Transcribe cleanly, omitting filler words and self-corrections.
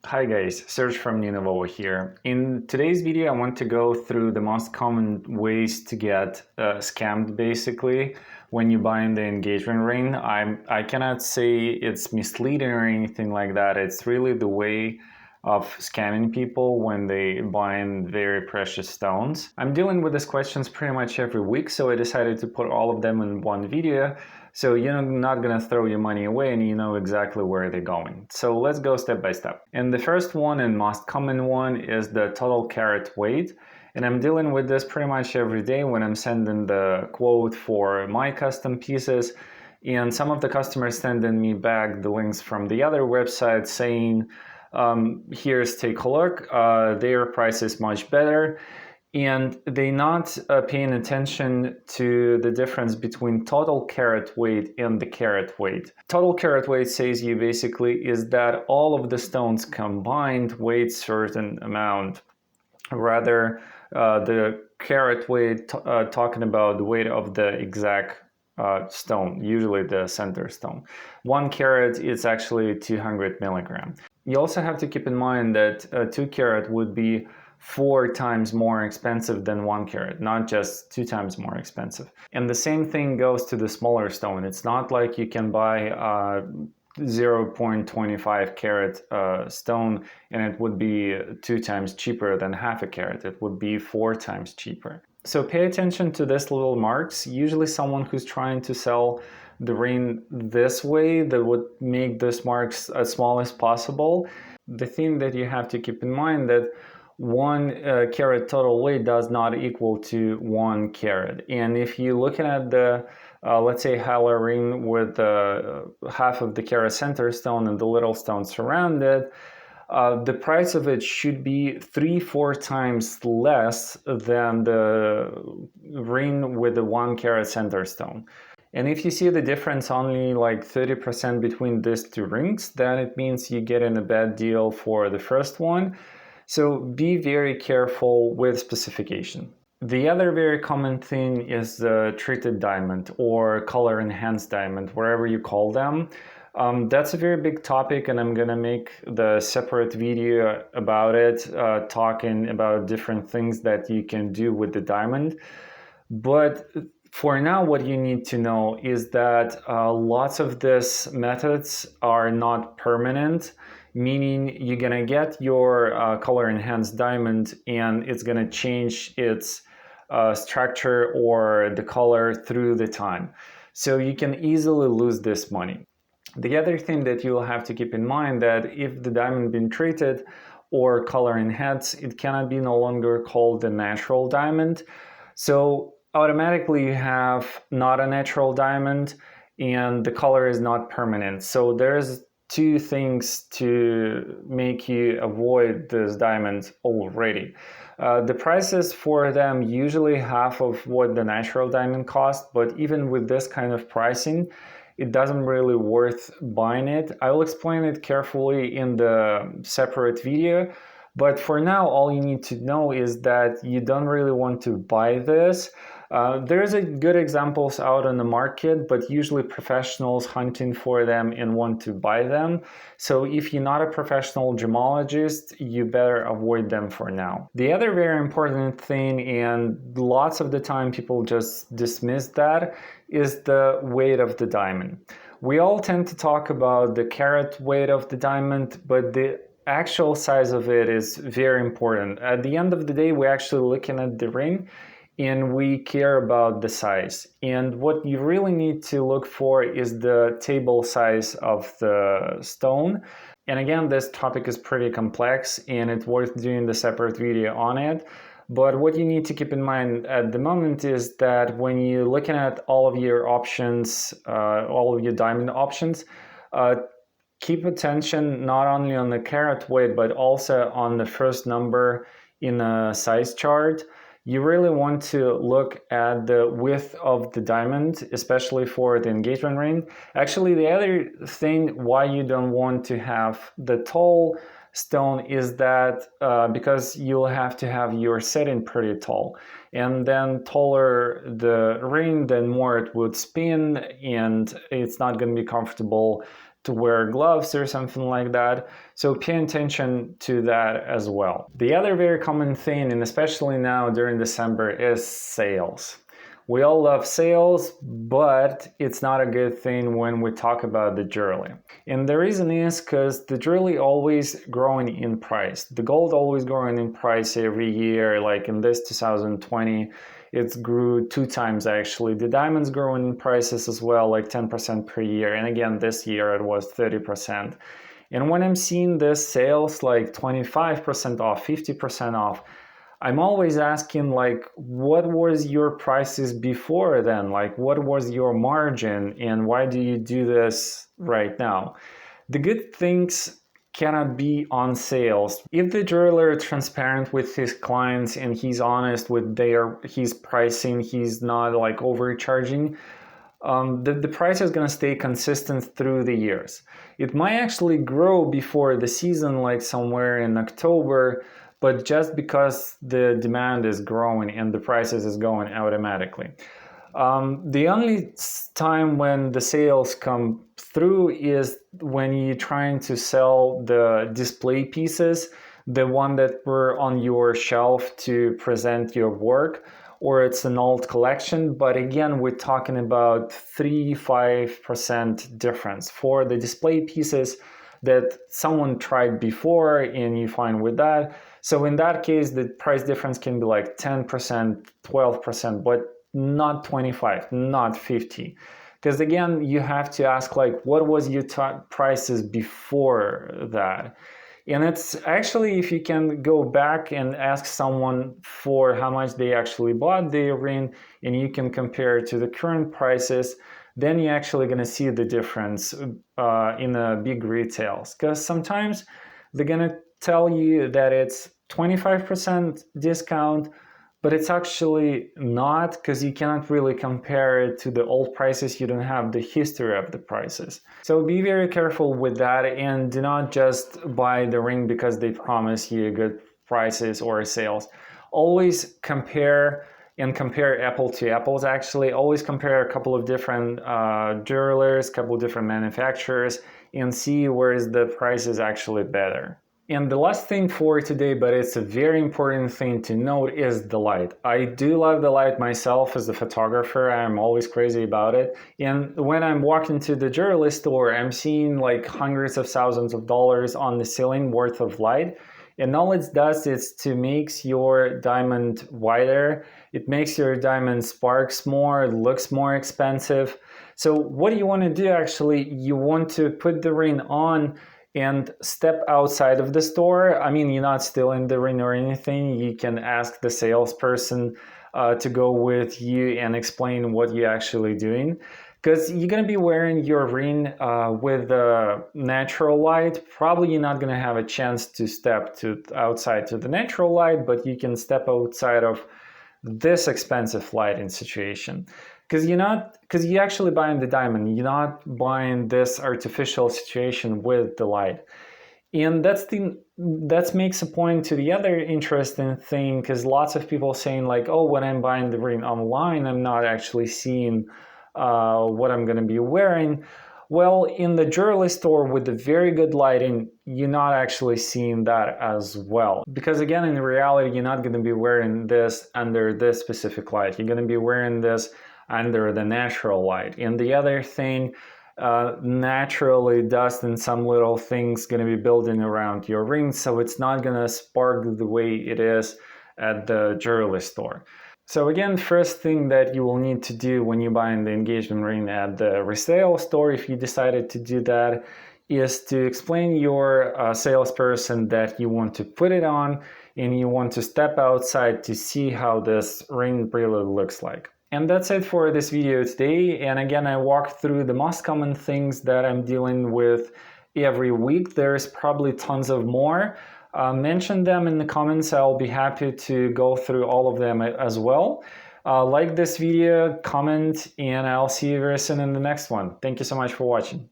Hi guys, Serge from Nineveh here. In today's video, I want to go through the most common ways to get scammed basically when you buy in the engagement ring. I cannot say it's misleading or anything like that. It's really the way of scamming people when they buy in very precious stones. I'm dealing with these questions pretty much every week, so I decided to put all of them in one video. So you're not gonna throw your money away and you know exactly where they're going. So let's go step by step. And the first one and most common one is the total carat weight. And I'm dealing with this pretty much every day when I'm sending the quote for my custom pieces. And some of the customers sending me back the links from the other website saying, here's take a look, their price is much better. And they're not paying attention to the difference between total carat weight and the carat weight. Total carat weight says you basically is that all of the stones combined weigh certain amount. Rather, the carat weight talking about the weight of the exact stone, usually the center stone. 1 carat is actually 200 milligram. You also have to keep in mind that 2 carat would be 4 times more expensive than 1 carat, not just 2 times more expensive. And the same thing goes to the smaller stone. It's not like you can buy 0.25 carat stone and it would be 2 times cheaper than half a carat. It would be 4 times cheaper. So pay attention to these little marks. Usually someone who's trying to sell the ring this way, that would make these marks as small as possible. The thing that you have to keep in mind that 1 carat total weight does not equal to 1 carat. And if you're looking at the let's say Haller ring with half of the carat center stone and the little stone surrounded, the price of it should be 3-4 times less than the ring with the 1 carat center stone. And if you see the difference only like 30% between these two rings, then it means you get in a bad deal for the first one. So be very careful with specification. The other very common thing is the treated diamond or color enhanced diamond, wherever you call them. That's a very big topic, and I'm gonna make the separate video about it, talking about different things that you can do with the diamond. But for now, what you need to know is that lots of these methods are not permanent, meaning you're gonna get your color enhanced diamond and it's gonna change its structure or the color through the time. So you can easily lose this money. The other thing that you'll have to keep in mind that if the diamond been treated or color enhanced, it cannot be no longer called the natural diamond. So automatically you have not a natural diamond and the color is not permanent. So there's two things to make you avoid this diamond already. The prices for them usually half of what the natural diamond cost, but even with this kind of pricing, it doesn't really worth buying it. I will explain it carefully in the separate video. But for now, all you need to know is that you don't really want to buy this. There's a good examples out on the market, but usually professionals hunting for them and want to buy them. So if you're not a professional gemologist, you better avoid them for now. The other very important thing, and lots of the time people just dismiss that, is the weight of the diamond. We all tend to talk about the carat weight of the diamond, but the actual size of it is very important. At the end of the day, we're actually looking at the ring and we care about the size. And what you really need to look for is the table size of the stone. And again, this topic is pretty complex and it's worth doing the separate video on it. But what you need to keep in mind at the moment is that when you're looking at all of your options, all of your diamond options, keep attention not only on the carat weight, but also on the first number in a size chart. You really want to look at the width of the diamond, especially for the engagement ring. Actually, the other thing why you don't want to have the tall stone is that because you'll have to have your setting pretty tall, and then taller the ring, then more it would spin and it's not going to be comfortable to wear gloves or something like that. So pay attention to that as well. The other very common thing, and especially now during December, is sales. We all love sales, but it's not a good thing when we talk about the jewelry. And the reason is because the jewelry always growing in price. The gold always growing in price every year, like in this 2020, it grew 2 times actually. The diamonds growing in prices as well, like 10% per year. And again, this year it was 30%. And when I'm seeing this sales like 25% off, 50% off, I'm always asking, like, what was your prices before then? Like, what was your margin and why do you do this right now? The good things cannot be on sales. If the jeweler is transparent with his clients and he's honest with his pricing, he's not like overcharging, the price is going to stay consistent through the years. It might actually grow before the season, like somewhere in October, but just because the demand is growing and the prices is going automatically. The only time when the sales come through is when you're trying to sell the display pieces, the one that were on your shelf to present your work, or it's an old collection. But again, we're talking about 3-5% difference for the display pieces that someone tried before and you find with that. So in that case, the price difference can be like 10%, 12%, but not 25, not 50. Because again, you have to ask, like, what was your prices before that? And it's actually, if you can go back and ask someone for how much they actually bought the ring and you can compare it to the current prices, then you're actually going to see the difference in a big retails. Because sometimes they're going to tell you that it's 25% discount, but it's actually not, because you cannot really compare it to the old prices. You don't have the history of the prices. So be very careful with that and do not just buy the ring because they promise you good prices or sales. Always compare apple to apples. Actually, always compare a couple of different jewelers, couple of different manufacturers, and see where is the price is actually better. And the last thing for today, but it's a very important thing to note, is the light. I do love the light myself as a photographer. I'm always crazy about it. And when I'm walking to the jewelry store, I'm seeing like hundreds of thousands of dollars on the ceiling worth of light. And all it does is to make your diamond wider. It makes your diamond sparks more, it looks more expensive. So what do you want to do actually? You want to put the ring on and step outside of the store. I mean, you're not still in the ring or anything. You can ask the salesperson to go with you and explain what you're actually doing. Because you're going to be wearing your ring with the natural light. Probably you're not going to have a chance to step outside to the natural light, but you can step outside of this expensive lighting situation. Because you're actually buying the diamond. You're not buying this artificial situation with the light. And that makes a point to the other interesting thing, because lots of people saying like, oh, when I'm buying the ring online, I'm not actually seeing what I'm going to be wearing. Well, in the jewelry store with the very good lighting, you're not actually seeing that as well. Because again, in reality, you're not going to be wearing this under this specific light. You're going to be wearing this under the natural light. And the other thing, naturally dust and some little things going to be building around your ring, so it's not going to spark the way it is at the jewelry store. So again, first thing that you will need to do when you're buying the engagement ring at the resale store, if you decided to do that, is to explain your salesperson that you want to put it on and you want to step outside to see how this ring really looks like. And that's it for this video today. And again, I walked through the most common things that I'm dealing with every week. There's probably tons of more. Mention them in the comments. I'll be happy to go through all of them as well. Like this video, comment, and I'll see you very soon in the next one. Thank you so much for watching.